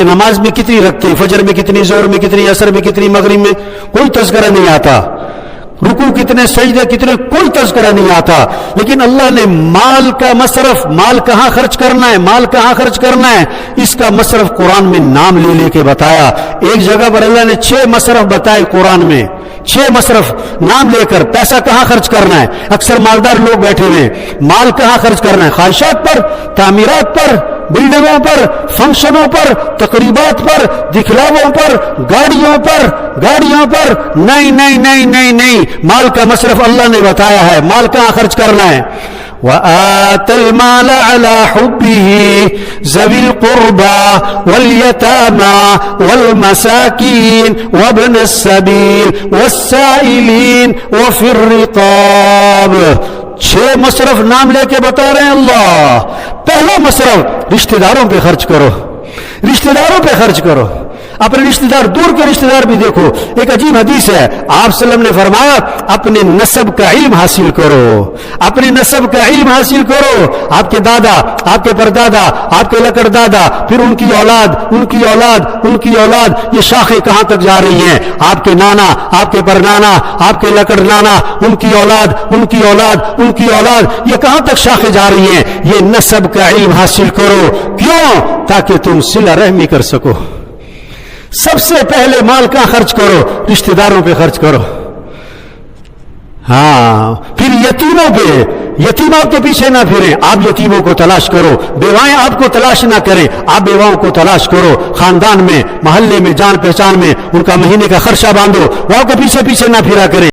نماز میں کتنی رکھتے ہیں، فجر میں کتنی، ظہر میں کتنی، عصر میں کتنی، مغرب میں کوئی تذکرہ نہیں آتا، رکوع کتنے، سجدے کتنے، کوئی تذکرہ نہیں آتا. لیکن اللہ نے مال کا مصرف، مال کہاں خرچ کرنا ہے، مال کہاں خرچ کرنا ہے، اس کا مصرف قرآن میں نام لے لے کے بتایا. ایک جگہ پر اللہ نے 6 مصرف بتائے قرآن میں، 6 مصرف نام لے کر. پیسہ کہاں خرچ کرنا ہے، اکثر مالدار لوگ بیٹھے ہوئے، مال کہاں خرچ کرنا ہے، خواہشات پر، تعمیرات پر، بلڈنگوں پر، فنکشنوں پر، تقریبات پر، دکھلاووں پر، گاڑیوں پر. نہیں نہیں نہیں نہیں نہیں، مال کا مصرف اللہ نے بتایا ہے، مال کہاں خرچ کرنا ہے. وآت المال على حبه ذوي القربى واليتامى والمساكين وابن السبيل والسائلين وفي الرقاب. 6 مصرف نام لے کے بتا رہے ہیں اللہ. پہلا مصرف رشتہ داروں پہ خرچ کرو، رشتہ داروں پہ خرچ کرو. اپنے رشتہ دار، دور کے رشتہ دار بھی دیکھو. ایک عجیب حدیث ہے، آپ صلی اللہ علیہ وسلم نے فرمایا اپنے نسب کا علم حاصل کرو، اپنے نسب کا علم حاصل کرو. آپ کے دادا، آپ کے پردادا، آپ کے لکڑ دادا، پھر ان کی اولاد، ان کی اولاد، ان کی اولاد، یہ شاخیں کہاں تک جا رہی ہیں. آپ کے نانا، آپ کے پرنانا، آپ کے لکڑ نانا، ان کی اولاد، ان کی اولاد، ان کی اولاد، یہ کہاں تک شاخیں جا رہی ہیں. یہ نسب کا علم حاصل کرو. کیوں؟ تاکہ تم صلہ رحمی کر سکو. سب سے پہلے مال کا خرچ کرو، رشتہ داروں پہ خرچ کرو. ہاں، پھر یتیموں پہ، یتیم آپ کے پیچھے نہ پھریں، آپ یتیموں کو تلاش کرو. بیوائیں آپ کو تلاش نہ کریں، آپ بیواؤں کو تلاش کرو. خاندان میں، محلے میں، جان پہچان میں ان کا مہینے کا خرچہ باندھو، وہ آپ کے پیچھے پیچھے نہ پھرا کریں.